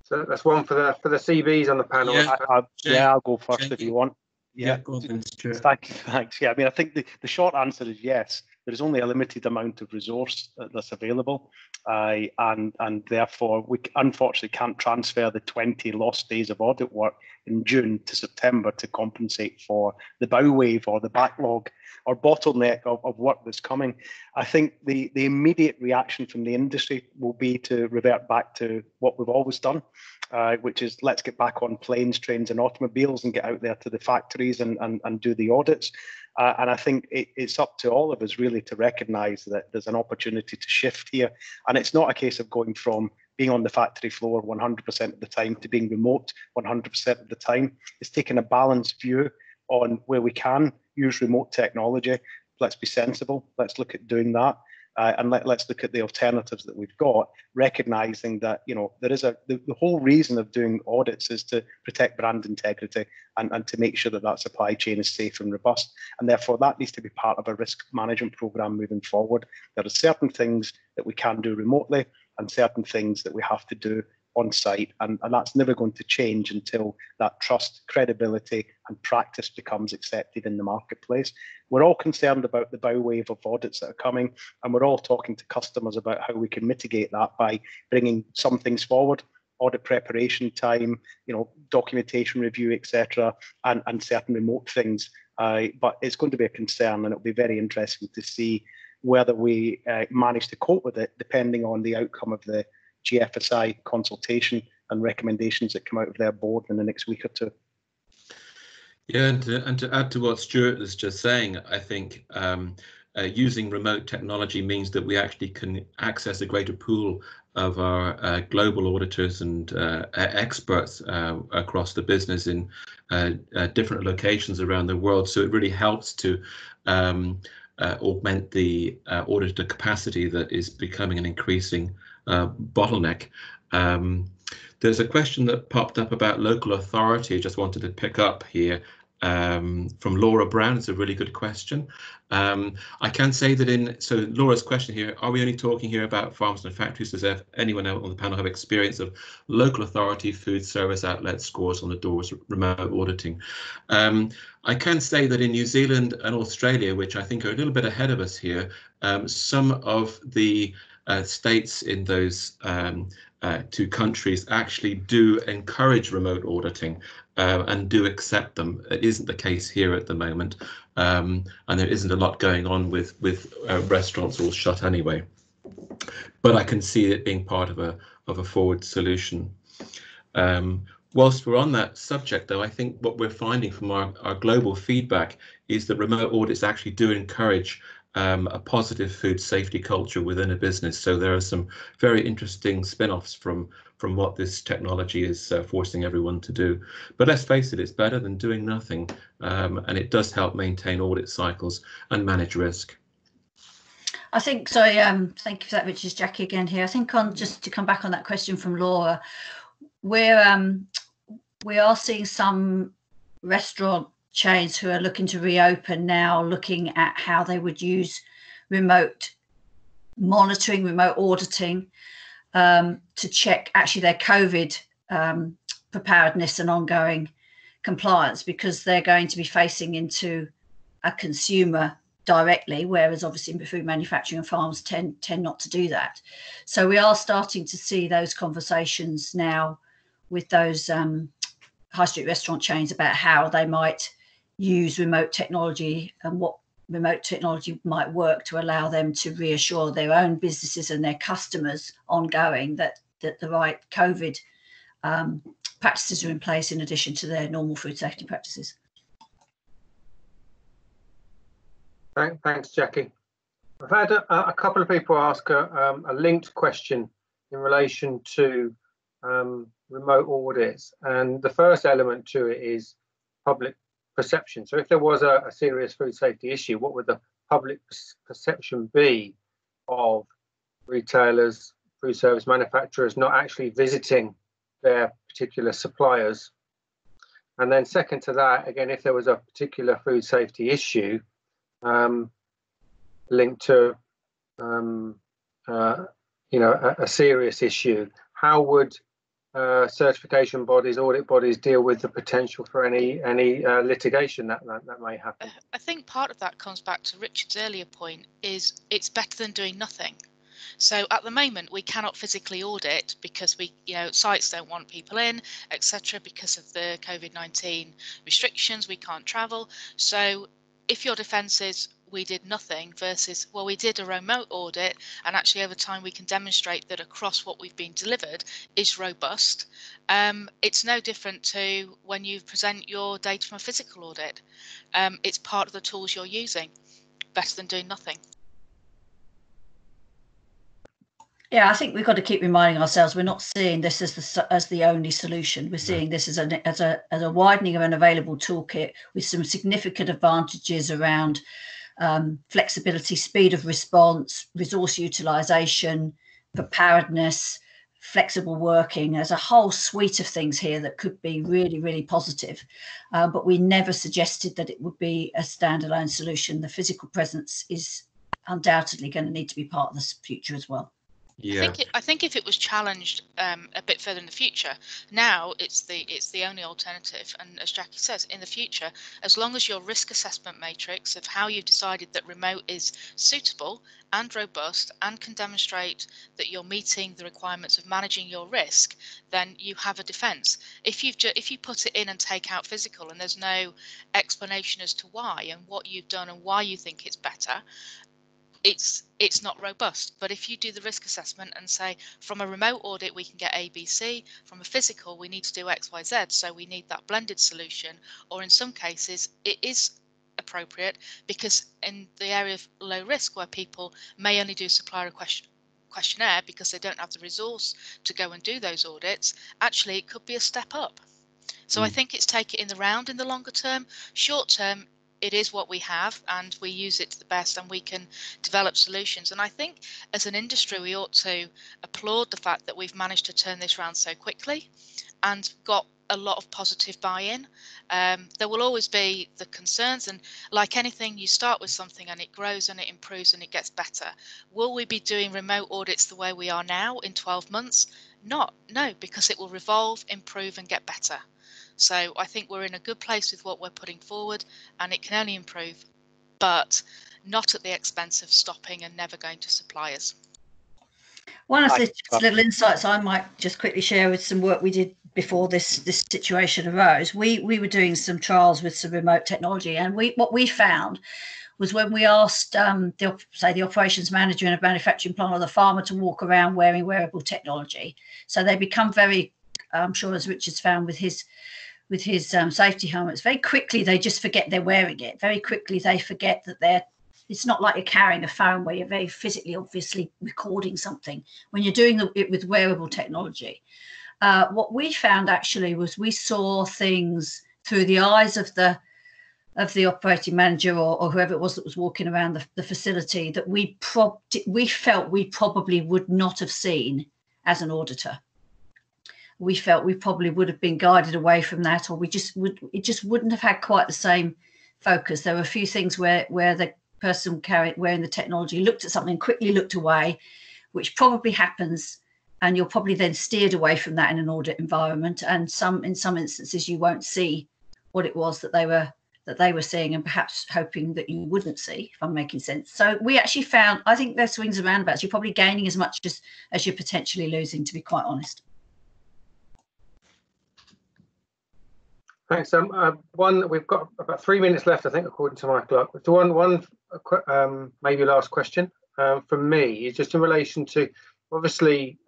So that's one for the CBs on the panel. I'll go first if you want. Yeah, go on, Stuart. Thanks. Yeah, I mean, I think the short answer is yes. There's only a limited amount of resource that's available, and therefore we unfortunately can't transfer the 20 lost days of audit work in June to September to compensate for the bow wave or the backlog or bottleneck of work that's coming. I think the immediate reaction from the industry will be to revert back to what we've always done, which is let's get back on planes, trains and automobiles and get out there to the factories and do the audits. And I think it's up to all of us really to recognise that there's an opportunity to shift here. And it's not a case of going from being on the factory floor 100% of the time to being remote 100% of the time. It's taking a balanced view on where we can use remote technology. Let's be sensible. Let's look at doing that. And let's look at the alternatives that we've got, recognizing that there is the whole reason of doing audits is to protect brand integrity and to make sure that supply chain is safe and robust, and therefore that needs to be part of a risk management program moving forward. There are certain things that we can do remotely and certain things that we have to do on site, and that's never going to change until that trust, credibility and practice becomes accepted in the marketplace. We're all concerned about the bow wave of audits that are coming, and we're all talking to customers about how we can mitigate that by bringing some things forward, audit preparation time, documentation review, etc., and certain remote things. But it's going to be a concern, and it'll be very interesting to see whether we manage to cope with it, depending on the outcome of the GFSI consultation and recommendations that come out of their board in the next week or two. Yeah, and to add to what Stuart was just saying, I think using remote technology means that we actually can access a greater pool of our global auditors and experts across the business in different locations around the world. So it really helps to augment the auditor capacity that is becoming an increasing bottleneck. There's a question that popped up about local authority. I just wanted to pick up here from Laura Brown. It's a really good question. I can say that so Laura's question here, are we only talking here about farms and factories? Does anyone else on the panel have experience of local authority, food service outlet scores on the doors, remote auditing? I can say that in New Zealand and Australia, which I think are a little bit ahead of us here, some of the states in those two countries actually do encourage remote auditing and do accept them. It isn't the case here at the moment, and there isn't a lot going on with restaurants all shut anyway. But I can see it being part of a forward solution. Whilst we're on that subject, though, I think what we're finding from our global feedback is that remote audits actually do encourage a positive food safety culture within a business. So there are some very interesting spin-offs from what this technology is forcing everyone to do. But let's face it, it's better than doing nothing, and it does help maintain audit cycles and manage risk. I think so. Thank you for that, Richard. Jackie again here. I think just to come back on that question from Laura, we are seeing some restaurant chains who are looking to reopen now, looking at how they would use remote monitoring, remote auditing to check actually their COVID preparedness and ongoing compliance, because they're going to be facing into a consumer directly, whereas obviously food manufacturing and farms tend not to do that. So we are starting to see those conversations now with those high street restaurant chains about how they might use remote technology and what remote technology might work to allow them to reassure their own businesses and their customers ongoing that the right COVID practices are in place in addition to their normal food safety practices. Thanks, Jackie. I've had a couple of people ask a linked question in relation to remote audits, and the first element to it is public perception. So if there was a serious food safety issue, what would the public perception be of retailers, food service manufacturers not actually visiting their particular suppliers? And then second to that, again, if there was a particular food safety issue linked to a serious issue, how would certification bodies, audit bodies deal with the potential for any litigation that may happen? I think part of that comes back to Richard's earlier point, is it's better than doing nothing. So at the moment we cannot physically audit because sites don't want people in, etc., because of the COVID-19 restrictions. We can't travel. So if your defence is we did nothing versus, well, we did a remote audit, and actually over time we can demonstrate that across what we've been delivered is robust. It's no different to when you present your data from a physical audit. It's part of the tools you're using. Better than doing nothing. Yeah, I think we've got to keep reminding ourselves we're not seeing this as the only solution. We're seeing this as a widening of an available toolkit with some significant advantages around flexibility, speed of response, resource utilisation, preparedness, flexible working. There's a whole suite of things here that could be really, really positive, but we never suggested that it would be a standalone solution. The physical presence is undoubtedly going to need to be part of the future as well. Yeah. I think if it was challenged a bit further in the future, now it's the only alternative. And as Jackie says, in the future, as long as your risk assessment matrix of how you've decided that remote is suitable and robust and can demonstrate that you're meeting the requirements of managing your risk, then you have a defence. If you put it in and take out physical and there's no explanation as to why and what you've done and why you think it's better, it's not robust. But if you do the risk assessment and say from a remote audit we can get ABC, from a physical we need to do XYZ, so we need that blended solution, or in some cases it is appropriate because in the area of low risk where people may only do supplier questionnaire because they don't have the resource to go and do those audits, actually it could be a step up. So I think it's take it in the round in the longer term. Short term, it is what we have and we use it to the best and we can develop solutions. And I think as an industry, we ought to applaud the fact that we've managed to turn this around so quickly and got a lot of positive buy-in. There will always be the concerns, and like anything, you start with something and it grows and it improves and it gets better. Will we be doing remote audits the way we are now in 12 months? No, because it will revolve, improve and get better. So I think we're in a good place with what we're putting forward and it can only improve, but not at the expense of stopping and never going to suppliers. One of the little insights I might just quickly share with some work we did before this situation arose. We were doing some trials with some remote technology, and what we found was when we asked the operations manager in a manufacturing plant or the farmer to walk around wearing wearable technology, so they become very, I'm sure as Richard's found with his safety helmets, very quickly they just forget they're wearing it. Very quickly they forget that it's not like you're carrying a phone where you're very physically obviously recording something. When you're doing it with wearable technology, what we found actually was we saw things through the eyes of the operating manager or whoever it was that was walking around the facility that we felt we probably would not have seen as an auditor. We felt we probably would have been guided away from that, or it just wouldn't have had quite the same focus. There were a few things where the person wearing the technology looked at something, quickly looked away, which probably happens, and you're probably then steered away from that in an audit environment. And in some instances you won't see what it was that they were seeing and perhaps hoping that you wouldn't see, if I'm making sense. So we actually found, I think there's swings and roundabouts. You're probably gaining as much as you're potentially losing, to be quite honest. Thanks. We've got about 3 minutes left, I think, according to my clock. So one maybe last question from me is just in relation to, obviously,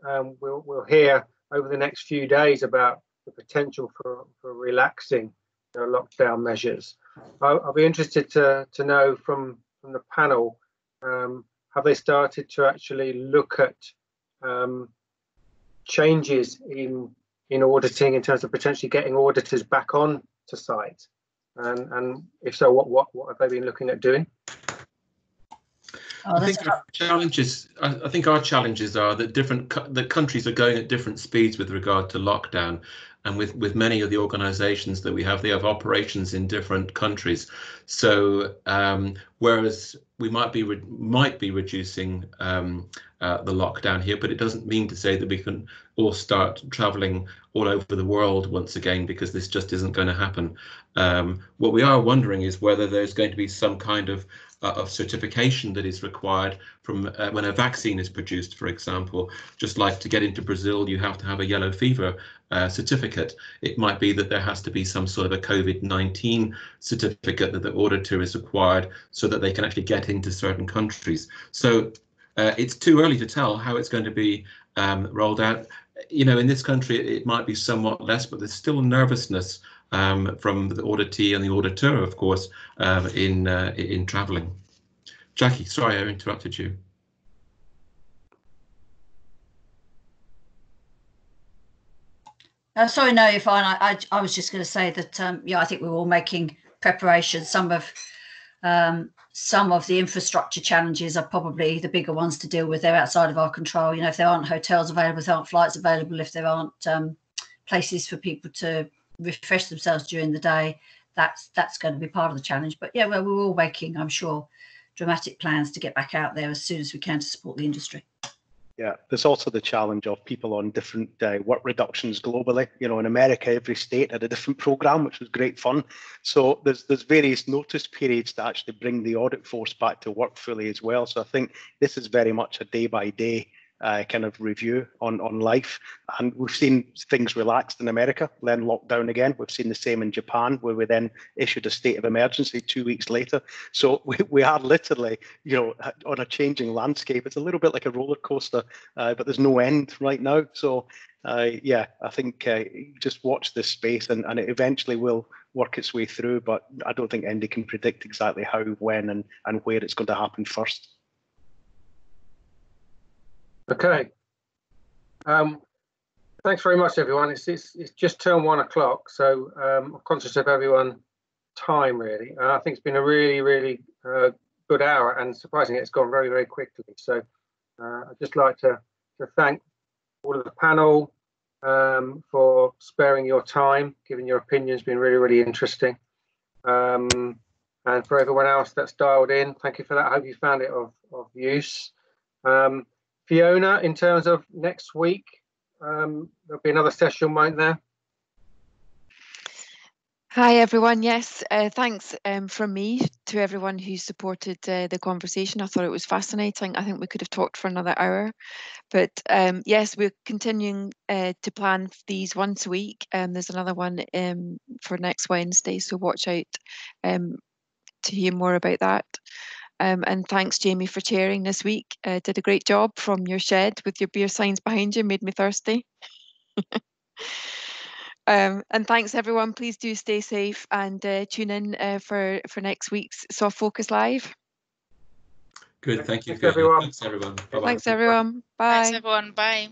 we'll hear over the next few days about the potential for relaxing lockdown measures. I'll be interested to know from the panel, have they started to actually look at changes in auditing in terms of potentially getting auditors back on to site, and if so, what have they been looking at doing? I think our challenges are that the countries are going at different speeds with regard to lockdown, and with many of the organisations that we have, they have operations in different countries. So whereas we might be reducing the lockdown here, but it doesn't mean to say that we can all start travelling all over the world once again, because this just isn't going to happen. What we are wondering is whether there's going to be some kind of certification that is required from when a vaccine is produced, for example. Just like to get into Brazil, you have to have a yellow fever certificate. It might be that there has to be some sort of a COVID-19 certificate that the auditor is required so that they can actually get into certain countries. So it's too early to tell how it's going to be rolled out. In this country, it might be somewhat less, but there's still nervousness from the auditee and the auditor, of course, in travelling. Jackie, sorry, I interrupted you. Sorry, no, you're fine. I was just going to say that, I think we're all making preparations. Some of the infrastructure challenges are probably the bigger ones to deal with. They're outside of our control. If there aren't hotels available, if there aren't flights available, if there aren't places for people to refresh themselves during the day, that's going to be part of the challenge. But yeah, well, we're all making, I'm sure, dramatic plans to get back out there as soon as we can to support the industry. Yeah, there's also the challenge of people on different work reductions globally. In America, every state had a different program, which was great fun. So there's various notice periods to actually bring the audit force back to work fully as well. So I think this is very much a day by day kind of review on life. And we've seen things relaxed in America, then locked down again. We've seen the same in Japan, where we then issued a state of emergency 2 weeks later. So we are literally, on a changing landscape. It's a little bit like a roller coaster, but there's no end right now. So yeah, I think just watch this space, and it eventually will work its way through. But I don't think anybody can predict exactly how, when, and where it's going to happen first. Okay. Thanks very much, everyone. It's just turned 1 o'clock, so I'm conscious of everyone's time, really. I think it's been a really, really good hour, and surprisingly, it's gone very, very quickly. So I'd just like to thank all of the panel for sparing your time, giving your opinions, been really, really interesting. And for everyone else that's dialed in, thank you for that. I hope you found it of use. Fiona, in terms of next week, there'll be another session, won't there? Hi everyone. Yes, thanks from me to everyone who supported the conversation. I thought it was fascinating. I think we could have talked for another hour, but yes, we're continuing to plan these once a week. There's another one for next Wednesday, so watch out to hear more about that. And thanks, Jamie, for chairing this week. Did a great job from your shed with your beer signs behind you, made me thirsty. And thanks, everyone. Please do stay safe and tune in for next week's Soft Focus Live. Good, thank you, Thanks, everyone. Thanks, everyone. Bye-bye. Thanks, everyone. Bye. Thanks, everyone. Bye.